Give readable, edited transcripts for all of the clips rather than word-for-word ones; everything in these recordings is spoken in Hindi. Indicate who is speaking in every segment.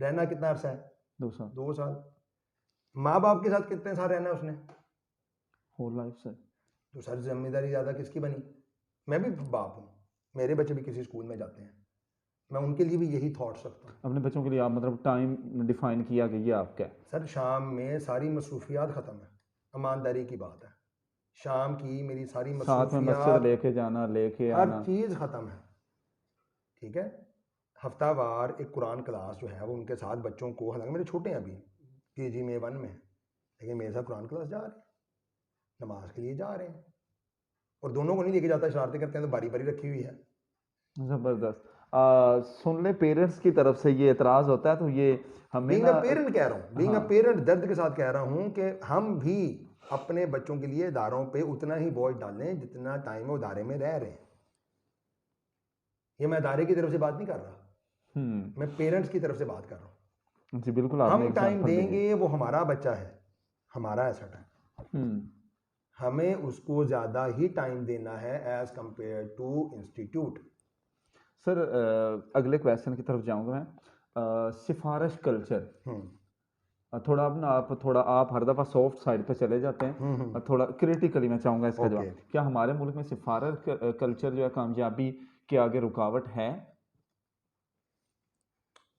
Speaker 1: रहना कितना अरसा है?
Speaker 2: 2 साल।
Speaker 1: 2 साल। माँ बाप के साथ कितने साल रहना है उसने?
Speaker 2: Whole life sir.
Speaker 1: तो सर जिम्मेदारी ज़्यादा किसकी बनी? मैं भी बाप हूँ, मेरे बच्चे भी किसी स्कूल में जाते हैं, मैं उनके लिए भी यही थॉट्स रखता हूँ।
Speaker 2: अपने बच्चों के लिए आप मतलब टाइम डिफाइन किया कि ये आपका है?
Speaker 1: सर शाम में सारी मसरूफियात ख़त्म है, ईमानदारी की बात है, शाम की मेरी सारी
Speaker 2: साथ में मस्जिद
Speaker 1: मसरूफियात,
Speaker 2: लेके जाना, लेके
Speaker 1: हर
Speaker 2: आना।
Speaker 1: चीज़ ख़त्म है। ठीक है, हफ्तावार एक कुरान क्लास जो है वो उनके साथ बच्चों को, हालांकि मेरे छोटे हैं अभी, केजी में 1 में है, लेकिन मेरे साथ कुरान क्लास जा रहे हैं, नमाज के लिए जा रहे हैं। और दोनों को नहीं लेके जाता, शरारतें करते हैं तो बारी बारी रखी हुई है।
Speaker 2: जबरदस्त। सुन ले, पेरेंट्स की तरफ से ये एतराज होता है तो ये हमें
Speaker 1: बीइंग
Speaker 2: ना।
Speaker 1: अ पेरेंट कह रहा हूँ, बीइंग अ
Speaker 2: हाँ।
Speaker 1: पेरेंट दर्द के साथ कह रहा हूँ कि हम भी अपने बच्चों के लिए इदारों पे उतना ही बोझ डालें जितना टाइम वो इदारे में रह रहे हैं। ये मैं इदारे की तरफ से बात नहीं कर रहा, मैं पेरेंट्स की तरफ से बात कर रहा हूँ।
Speaker 2: जी बिल्कुल, आपने
Speaker 1: हम टाइम
Speaker 2: एग्जांपल दी।
Speaker 1: देंगे, वो हमारा बच्चा है, हमारा एसेट है, हमें उसको ज़्यादा ही टाइम देना है as compared to institute.
Speaker 2: Sir अगले क्वेश्चन की तरफ जाऊंगा मैं। सिफारिश कल्चर, थोड़ा अब ना आप हर दफ़ा सॉफ्ट साइड पे चले जाते हैं और थोड़ा क्रिटिकली मैं चाहूँगा इसका
Speaker 1: ओके,
Speaker 2: जवाब। क्या हमारे मुल्क में सिफारिश कल्चर जो है कामयाबी के आगे रुकावट है?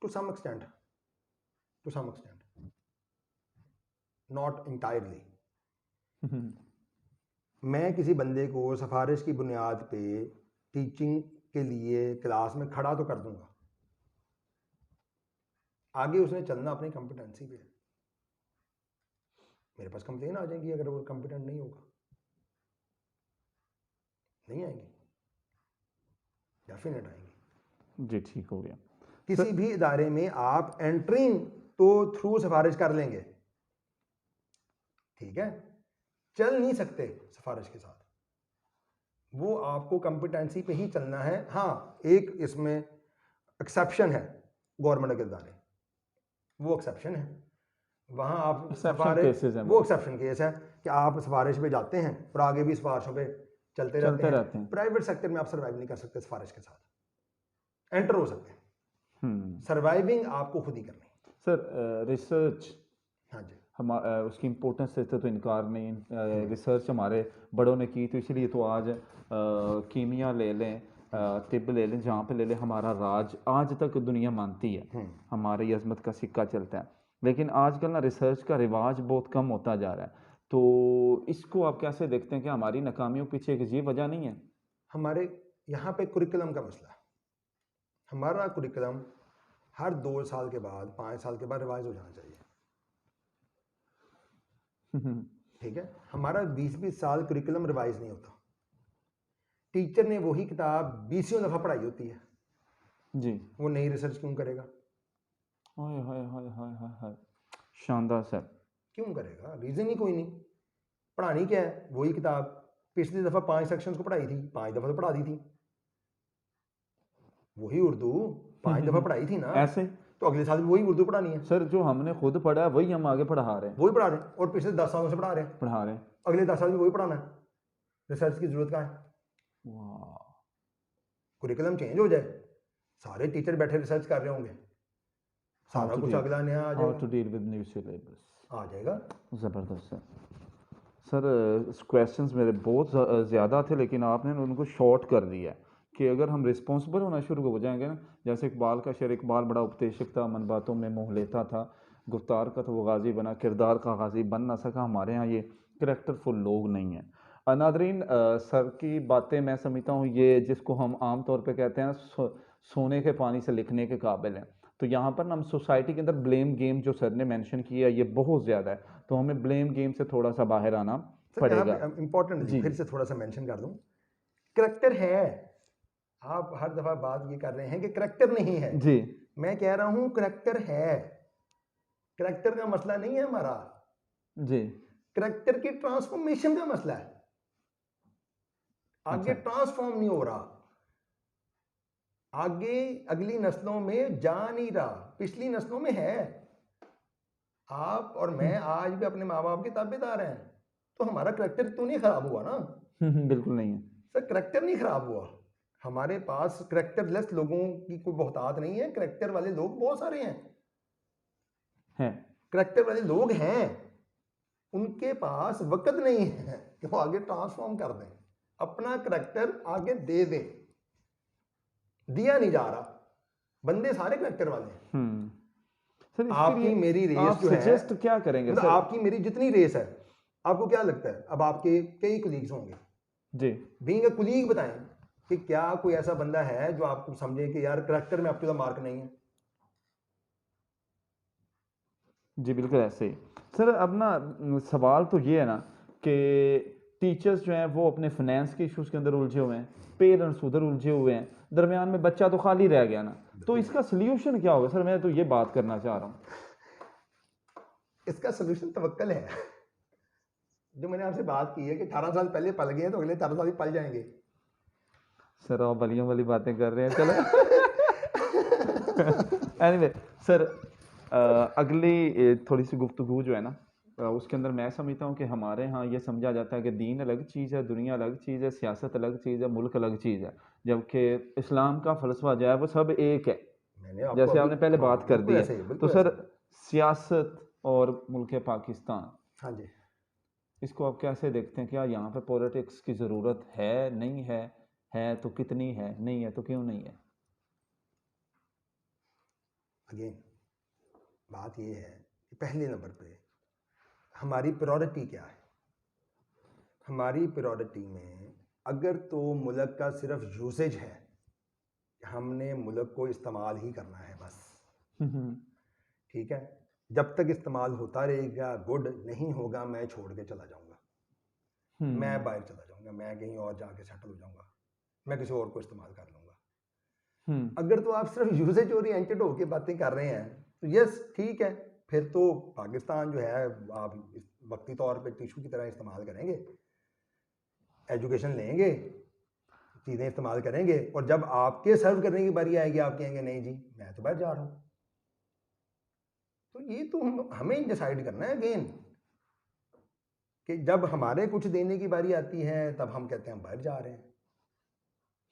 Speaker 1: To some extent, to some extent, not entirely. मैं किसी बंदे को सिफारिश की बुनियाद पे टीचिंग के लिए क्लास में खड़ा तो कर दूंगा, आगे उसने चलना अपनी कॉम्पिटेंसी पे है। मेरे पास कंप्लेन आ जाएंगी अगर वो कॉम्पिटेंट नहीं होगा, नहीं आएंगी, डेफिनेट आएंगी।
Speaker 2: जी ठीक हो गया
Speaker 1: किसी
Speaker 2: सर।
Speaker 1: भी इदारे में आप एंट्रिंग तो थ्रू सिफारिश कर लेंगे, ठीक है, चल नहीं सकते सिफारिश के साथ, वो आपको कॉम्पिटेंसी पे ही चलना है। हाँ, एक इसमें एक्सेप्शन है, गवर्नमेंट के इदारे, वो एक्सेप्शन है, वहाँ आप
Speaker 2: एक्सेप्शन
Speaker 1: सिफारिश,
Speaker 2: केसेस हैं
Speaker 1: वो एक्सेप्शन केस है कि आप सिफारिश पे जाते हैं और आगे भी सिफारिशों पे चलते रहते
Speaker 2: चलते
Speaker 1: हैं।
Speaker 2: रहते हैं।
Speaker 1: प्राइवेट सेक्टर में आप सर्वाइव नहीं कर सकते सिफारिश के साथ, एंटर हो सकते हैं,
Speaker 2: हम्म।
Speaker 1: सर्वाइविंग आपको खुद ही करनी है।
Speaker 2: सर रिसर्च,
Speaker 1: हाँ जी,
Speaker 2: हम उसकी इम्पोर्टेंस से तो इनकार नहीं। रिसर्च हमारे बड़ों ने की, तो इसलिए तो आज कीमिया ले लें, तिब ले लें, जहाँ पे ले लें, हमारा राज आज तक दुनिया मानती है, हमारी अजमत का सिक्का चलता है। लेकिन आजकल ना रिसर्च का रिवाज बहुत कम होता जा रहा है, तो इसको आप कैसे देखते हैं कि हमारी नाकामियों के पीछे एक ये वजह नहीं है?
Speaker 1: हमारे यहाँ पे कुरिकुलम का मसला है। हमारा कुरिकुलम हर 2 साल के बाद, 5 साल के बाद रिवाइज हो जाना चाहिए, ठीक है। हमारा 20-20 साल कुरिकुलम रिवाइज नहीं होता, टीचर ने वही किताब 20 दफ़ा पढ़ाई होती है
Speaker 2: जी।
Speaker 1: वो नई रिसर्च क्यों करेगा?
Speaker 2: हाय हाय हाय हाय हाय हाय, शानदार सर।
Speaker 1: क्यों करेगा? रीज़न ही कोई नहीं। पढ़ानी क्या है? वही किताब पिछली दफ़ा 5 सेक्शंस को पढ़ाई थी, 5 दफ़ा तो पढ़ा दी थी, वही उर्दू 5 दफ़ा पढ़ाई थी ना,
Speaker 2: ऐसे
Speaker 1: तो अगले साल भी वही उर्दू पढ़ानी है,
Speaker 2: सर जो हमने खुद पढ़ा है वही हम आगे पढ़ा रहे हैं।
Speaker 1: वही पढ़ा रहे हैं और पिछले 10 सालों से पढ़ा रहे हैं, अगले 10 साल भी वही पढ़ाना है। रिसर्च की जरूरत कहाँ है?
Speaker 2: वाह।
Speaker 1: कुरिकुलम चेंज हो जाए, सारे टीचर बैठे रिसर्च कर रहे होंगे, सारा कुछ अगला नया आ
Speaker 2: हाउ
Speaker 1: जाएगा,
Speaker 2: to deal with new syllabus
Speaker 1: आ जाएगा।
Speaker 2: ज़बरदस्त सर। सर क्वेश्चंस मेरे बहुत ज़्यादा थे, लेकिन आपने उनको शॉर्ट कर दिया है कि अगर हम रिस्पॉन्सिबल होना शुरू हो जाएंगे ना, जैसे इकबाल का शेर, इकबाल बड़ा उपदेशक था, मन बातों में मोह लेता था, गुफ्तार का तो वो गाजी बना, किरदार का गाजी बन ना सका। हमारे यहाँ ये करेक्टरफुल लोग नहीं हैं। नादरीन, सर की बातें मैं समझता हूँ ये जिसको हम आम तौर पे कहते हैं सोने के पानी से लिखने के काबिल हैं। तो यहाँ पर ना हम सोसाइटी के अंदर ब्लेम गेम जो सर ने मेंशन किया ये बहुत ज़्यादा है, तो हमें ब्लेम गेम से थोड़ा सा बाहर आना
Speaker 1: सर यहाँ
Speaker 2: पड़ेगा।
Speaker 1: पे इंपॉर्टेंटली
Speaker 2: जी
Speaker 1: फिर से थोड़ा सा मेंशन कर दूं, करेक्टर है, आप हर दफा बात ये कर रहे हैं कि करेक्टर नहीं है,
Speaker 2: जी
Speaker 1: मैं कह रहा हूं करेक्टर है, करेक्टर का मसला नहीं है हमारा,
Speaker 2: जी।
Speaker 1: करेक्टर की ट्रांसफॉर्मेशन का मसला है, आगे
Speaker 2: अच्छा।
Speaker 1: ट्रांसफॉर्म नहीं हो रहा, आगे अगली नस्लों में जा नहीं रहा, पिछली नस्लों में है। आप और मैं आज भी अपने माँ बाप के ताबेदार हैं, तो हमारा करेक्टर तो नहीं खराब हुआ ना
Speaker 2: बिल्कुल नहीं है
Speaker 1: सर, करेक्टर नहीं खराब हुआ, हमारे पास करेक्टरलेस लोगों की कोई बहुतात नहीं है, करेक्टर वाले लोग बहुत सारे हैं।
Speaker 2: है।
Speaker 1: करैक्टर वाले लोग हैं, उनके पास वक्त नहीं है कि वो आगे ट्रांसफॉर्म कर दें, अपना करैक्टर आगे दे दें, दिया नहीं जा रहा। बंदे सारे करैक्टर वाले हैं।
Speaker 2: सर इसके
Speaker 1: आपकी
Speaker 2: लिए
Speaker 1: मेरी रेस
Speaker 2: आप
Speaker 1: जो है,
Speaker 2: सजेस्ट क्या करेंगे
Speaker 1: मतलब
Speaker 2: सर?
Speaker 1: आपकी मेरी जितनी रेस है, आपको क्या लगता है, अब आपके कई कुलीग्स होंगे
Speaker 2: जी
Speaker 1: बीइंग अ कुलीग, बताएं कि क्या कोई ऐसा बंदा है जो आपको समझे कि यार करैक्टर में अप टू द मार्क नहीं है?
Speaker 2: जी बिल्कुल ऐसे ही सर। अब ना सवाल तो ये है ना कि टीचर्स जो हैं वो अपने फाइनेंस के इश्यूज के अंदर उलझे हुए हैं, पेरेंट्स उधर उलझे हुए हैं, दरमियान में बच्चा तो खाली रह गया ना। तो इसका सोल्यूशन क्या होगा सर? मैं तो ये बात करना चाह रहा हूँ।
Speaker 1: इसका सोल्यूशन तवक्कल है। जो मैंने आपसे बात की है कि 18 साल पहले पल गए हैं तो अगले 18 साल भी पल जाएंगे।
Speaker 2: सर आप बलियों वाली बातें कर रहे हैं, चलो। एनीवे सर, अगली थोड़ी सी गुफ्तगू जो है ना, उसके अंदर मैं समझता हूँ कि हमारे यहाँ ये समझा जाता है कि दीन अलग चीज़ है, दुनिया अलग चीज़ है, सियासत अलग चीज़ है, मुल्क अलग चीज़ है, जबकि इस्लाम का फ़लसफ़ा जो है वो सब एक है।
Speaker 1: मैंने आपको
Speaker 2: जैसे
Speaker 1: अभी,
Speaker 2: आपने पहले
Speaker 1: हाँ
Speaker 2: बात कर
Speaker 1: बिल्कुल
Speaker 2: दी है।
Speaker 1: ऐसे ही,
Speaker 2: तो
Speaker 1: बिल्कुल
Speaker 2: सर
Speaker 1: ऐसे ही।
Speaker 2: सियासत और मुल्क पाकिस्तान,
Speaker 1: हाँ जी।
Speaker 2: इसको आप कैसे देखते हैं? क्या यहाँ पे पॉलिटिक्स की ज़रूरत है, नहीं है तो कितनी है, नहीं है तो क्यों नहीं है?
Speaker 1: अगेन बात ये है कि पहले नंबर पे हमारी प्रायोरिटी क्या है। हमारी प्रायोरिटी में अगर तो मुल्क का सिर्फ यूसेज है, हमने मुल्क को इस्तेमाल ही करना है बस, ठीक है, जब तक इस्तेमाल होता रहेगा गुड, नहीं होगा मैं छोड़ के चला जाऊंगा, मैं बाहर चला जाऊंगा, मैं कहीं और जाके सेटल हो जाऊंगा, मैं किसी और को इस्तेमाल कर लूंगा। अगर तो आप सिर्फ यूसेज ओरिएंटेड होकर बातें कर रहे हैं तो यस ठीक है, फिर तो पाकिस्तान जो है आप वक्ती तौर पे टिशू की तरह इस्तेमाल करेंगे, एजुकेशन लेंगे, चीज़ें इस्तेमाल करेंगे, और जब आपके सर्व करने की बारी आएगी आप कहेंगे नहीं जी मैं तो बाहर जा रहा हूँ। तो ये तो हमें डिसाइड करना है अगेन कि जब हमारे कुछ देने की बारी आती है तब हम कहते हैं हम बाहर जा रहे हैं।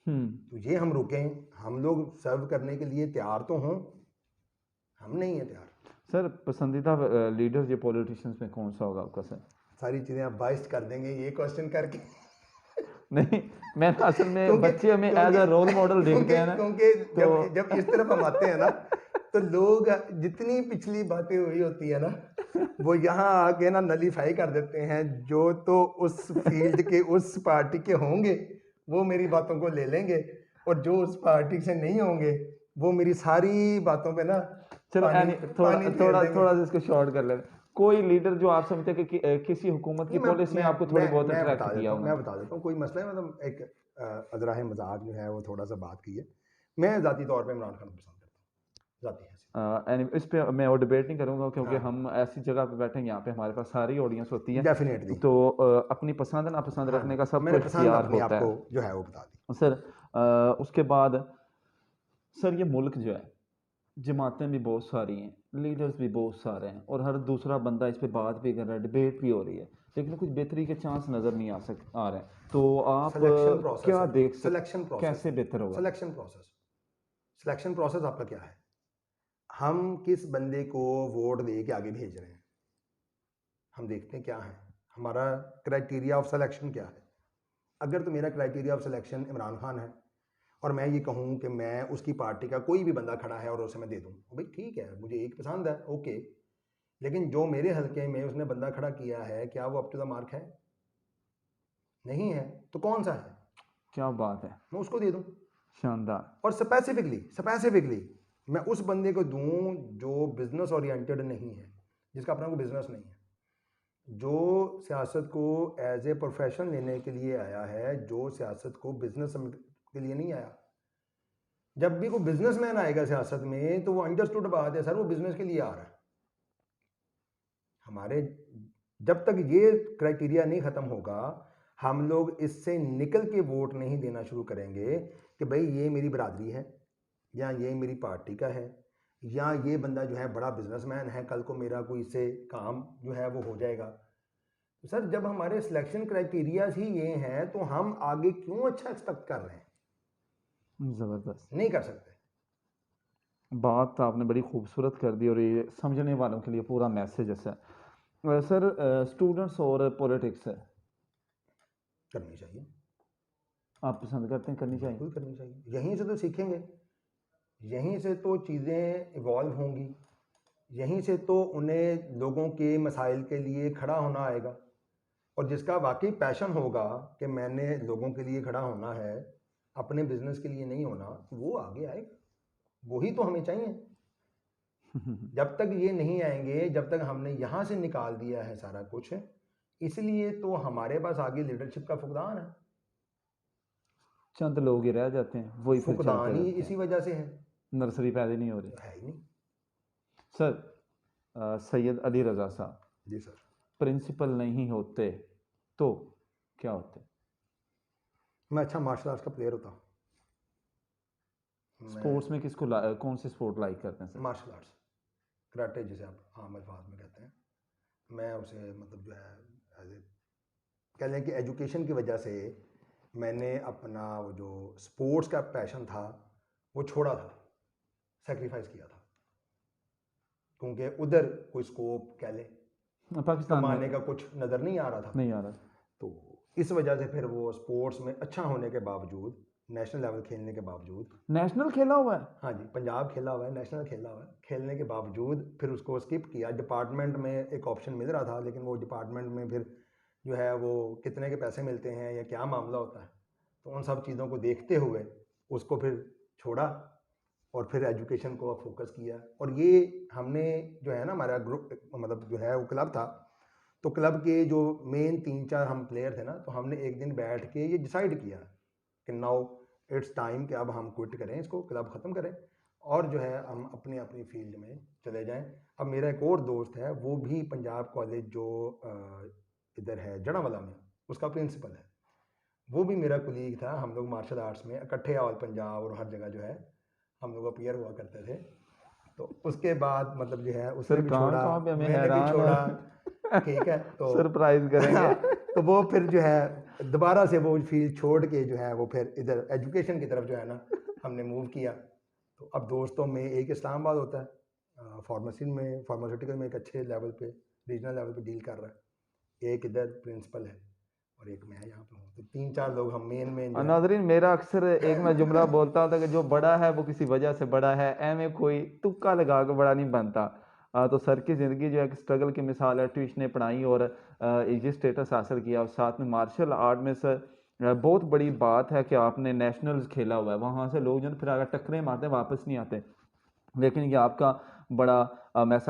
Speaker 1: तो ये हम रुकें, हम लोग सर्व करने के लिए तैयार तो हों, हम नहीं है तैयार।
Speaker 2: सर पसंदीदा लीडर ये पॉलिटिशियंस में कौन सा होगा आपका सर?
Speaker 1: सारी चीज़ें आप बाइस्ट कर देंगे ये क्वेश्चन करके।
Speaker 2: नहीं, मैं असल में
Speaker 1: क्योंकि
Speaker 2: बच्चे हमें एज
Speaker 1: क्योंकि
Speaker 2: अ रोल मॉडल देखते
Speaker 1: क्योंकि
Speaker 2: हैं ना,
Speaker 1: क्योंकि
Speaker 2: तो
Speaker 1: जब इस तरफ हम आते हैं ना तो लोग जितनी पिछली बातें हुई होती है ना वो यहाँ आके ना नलीफाई कर देते हैं, जो तो उस फील्ड के उस पार्टी के होंगे वो मेरी बातों को ले लेंगे, और जो उस पार्टी से नहीं होंगे वो मेरी सारी बातों पे ना
Speaker 2: चलो
Speaker 1: पानी
Speaker 2: थोड़ा
Speaker 1: पानी फेर
Speaker 2: थोड़ा
Speaker 1: देंगे।
Speaker 2: थोड़ा सा इसको शॉर्ट कर लेते। कोई लीडर जो आप समझते हैं कि किसी हुकूमत की
Speaker 1: नहीं
Speaker 2: पॉलिसी आपको थोड़ी बहुत
Speaker 1: मैं
Speaker 2: अट्रैक्ट
Speaker 1: बता
Speaker 2: किया
Speaker 1: देता हूँ,
Speaker 2: होगा?
Speaker 1: मैं बता देता हूँ, कोई मसला है, मतलब एक अजराह मजाक जो है वो थोड़ा सा बात की है। मैं ज़ाती तौर पे इमरान खान को पसंद करता हूँ, ज़ाती हैसियत।
Speaker 2: इस पे मैं और डिबेट नहीं करूंगा क्योंकि
Speaker 1: हाँ
Speaker 2: हम ऐसी जगह पे बैठे हैं यहाँ पे हमारे पास सारी ऑडियंस होती है,
Speaker 1: डेफिनेटली।
Speaker 2: तो अपनी पसंद नापसंद
Speaker 1: हाँ
Speaker 2: रखने
Speaker 1: जी,
Speaker 2: का सबको
Speaker 1: मैंने पसंद
Speaker 2: इख्तियार
Speaker 1: अपनी
Speaker 2: होता
Speaker 1: आपको
Speaker 2: है।
Speaker 1: जो है वो बता दी।
Speaker 2: सर उसके बाद सर ये मुल्क जो है, जमातें भी बहुत सारी हैं, लीडर्स भी बहुत सारे हैं, और हर दूसरा बंदा इस पे बात भी कर रहा है, डिबेट भी हो रही है, लेकिन कुछ बेहतरी के चांस नज़र नहीं आ रहे हैं। तो आप
Speaker 1: सिलेक्शन प्रोसेस
Speaker 2: क्या
Speaker 1: है,
Speaker 2: देख सकते,
Speaker 1: सिलेक्शन प्रोसेस,
Speaker 2: कैसे बेहतर होगा?
Speaker 1: सिलेक्शन प्रोसेस, सिलेक्शन प्रोसेस आपका क्या है? हम किस बंदे को वोट दे के आगे भेज रहे हैं, हम देखते हैं क्या है हमारा क्राइटेरिया ऑफ सिलेक्शन क्या है। अगर तो मेरा criteria of selection Imran Khan है और मैं ये कहूँ कि मैं उसकी पार्टी का कोई भी बंदा खड़ा है और उसे मैं दे दूँ, भाई ठीक है मुझे एक पसंद है ओके, लेकिन जो मेरे हलके में उसने बंदा खड़ा किया है क्या वो अप टू द मार्क है? नहीं है, तो कौन सा है?
Speaker 2: क्या बात है,
Speaker 1: मैं उसको दे दूँ।
Speaker 2: शानदार।
Speaker 1: और स्पेसिफिकली मैं उस बंदे को दूँ जो बिजनेस ओरिएंटेड नहीं है, जिसका अपना कोई बिजनेस नहीं है, जो सियासत को एज ए प्रोफेशन लेने के लिए आया है, जो सियासत को बिजनेस के लिए नहीं आया। जब भी कोई बिजनेसमैन आएगा सियासत में तो वो अंडरस्टूड बात है सर वो बिजनेस के लिए आ रहा है। हमारे जब तक ये क्राइटेरिया नहीं ख़त्म होगा हम लोग इससे निकल के वोट नहीं देना शुरू करेंगे कि भाई ये मेरी बरादरी है या ये मेरी पार्टी का है या ये बंदा जो है बड़ा बिजनेसमैन है, कल को मेरा कोई इससे काम जो है वो हो जाएगा। तो सर जब हमारे सिलेक्शन क्राइटेरियाज ही ये हैं तो हम आगे क्यों अच्छा एक्सपेक्ट कर रहे हैं?
Speaker 2: ज़बरदस्त।
Speaker 1: नहीं कर सकते।
Speaker 2: बात आपने बड़ी खूबसूरत कर दी और ये समझने वालों के लिए पूरा मैसेज है सर। सर स्टूडेंट्स और पॉलिटिक्स
Speaker 1: करनी चाहिए,
Speaker 2: आप पसंद करते हैं, करनी चाहिए?
Speaker 1: बिल्कुल करनी चाहिए। यहीं से तो सीखेंगे, यहीं से तो चीज़ें इवॉल्व होंगी, यहीं से तो उन्हें लोगों के मसाइल के लिए खड़ा होना आएगा। और जिसका वाकई पैशन होगा कि मैंने लोगों के लिए खड़ा होना है, अपने बिजनेस के लिए नहीं होना, वो आगे आएगा। वही तो हमें चाहिए। जब तक ये नहीं आएंगे, जब तक हमने यहाँ से निकाल दिया है सारा कुछ, इसलिए तो हमारे पास आगे लीडरशिप का फुकदान है।
Speaker 2: चंद लोग ही रह जाते हैं, वही फिर चलते
Speaker 1: फुकदान ही
Speaker 2: रहते
Speaker 1: इसी
Speaker 2: हैं,
Speaker 1: वजह से है,
Speaker 2: नर्सरी पैदा नहीं हो रही।
Speaker 1: है ही नहीं।
Speaker 2: सर सैयद अली रज़ा साहब
Speaker 1: जी सर।
Speaker 2: प्रिंसिपल नहीं होते तो क्या होते?
Speaker 1: मैं अच्छा मार्शल आर्ट्स का प्लेयर होता।
Speaker 2: स्पोर्ट्स में किसको कौन से स्पोर्ट लाइक करते हैं सर?
Speaker 1: मार्शल आर्ट्स, कराटे जिसे आप आम अल्फाज में कहते हैं, मैं उसे मतलब जो है एज ए कह लें कि एजुकेशन की वजह से मैंने अपना वो जो स्पोर्ट्स का पैशन था वो छोड़ा था, सेक्रीफाइस किया था, क्योंकि उधर कोई स्कोप कह लें
Speaker 2: पाकिस्तान
Speaker 1: कमाने
Speaker 2: में
Speaker 1: का कुछ नज़र नहीं आ रहा था।
Speaker 2: नहीं आ रहा।
Speaker 1: तो इस वजह से फिर वो स्पोर्ट्स में अच्छा होने के बावजूद, नेशनल लेवल खेलने के बावजूद,
Speaker 2: नेशनल खेला हुआ है?
Speaker 1: हाँ जी, पंजाब खेला हुआ है, नेशनल खेला हुआ है, खेलने के बावजूद फिर उसको स्किप किया। डिपार्टमेंट में एक ऑप्शन मिल रहा था, लेकिन वो डिपार्टमेंट में फिर जो है वो कितने के पैसे मिलते हैं या क्या मामला होता है, तो उन सब चीज़ों को देखते हुए उसको फिर छोड़ा और फिर एजुकेशन को फोकस किया। और ये हमने जो है ना, हमारा ग्रुप मतलब जो है वो क्लब था, तो क्लब के जो मेन 3-4 हम प्लेयर थे ना, तो हमने एक दिन बैठ के ये डिसाइड किया कि नाउ इट्स टाइम कि अब हम क्विट करें, इसको क्लब ख़त्म करें और जो है हम अपनी अपनी फील्ड में चले जाएं। अब मेरा एक और दोस्त है, वो भी पंजाब कॉलेज जो इधर है जड़ावाला में, उसका प्रिंसिपल है, वो भी मेरा कुलीग था। हम लोग मार्शल आर्ट्स में इकट्ठे ऑल पंजाब और हर जगह जो है हम लोग अपीयर हुआ करते थे। तो उसके बाद मतलब जो है उसने
Speaker 2: सर
Speaker 1: भी
Speaker 2: कहाँ
Speaker 1: छोड़ा,
Speaker 2: कहाँ पे हमें
Speaker 1: मैंने भी
Speaker 2: हैरान
Speaker 1: छोड़ा,
Speaker 2: है।
Speaker 1: ठीक है। तो
Speaker 2: सरप्राइज करेंगे।
Speaker 1: तो वो फिर जो है दोबारा से वो फील्ड छोड़ के जो है वो फिर इधर एजुकेशन की तरफ जो है ना हमने मूव किया। तो अब दोस्तों में एक इस्लामाबाद होता है, फार्मास्यूटिकल में एक अच्छे लेवल पे, रीजनल लेवल पे डील कर रहा है, एक इधर प्रिंसिपल है और एक मैं यहाँ पे हूँ। तो 3-4 लोग हम मेन जो है।
Speaker 2: नाजरीन, मेरा अक्सर एक मैं जुमला बोलता था कि जो बड़ा है वो किसी वजह से बड़ा है, में कोई तुक्का लगा के बड़ा नहीं बनता। तो सर की ज़िंदगी जो है एक स्ट्रगल की मिसाल है। ट्यूशनें पढ़ाई और ये स्टेटस हासिल किया, और साथ में मार्शल आर्ट में सर बहुत बड़ी बात है कि आपने नेशनल्स खेला हुआ है। वहाँ से लोग जो है फिर अगर टक्करें मारते हैं वापस नहीं आते, लेकिन ये आपका बड़ा मैसेज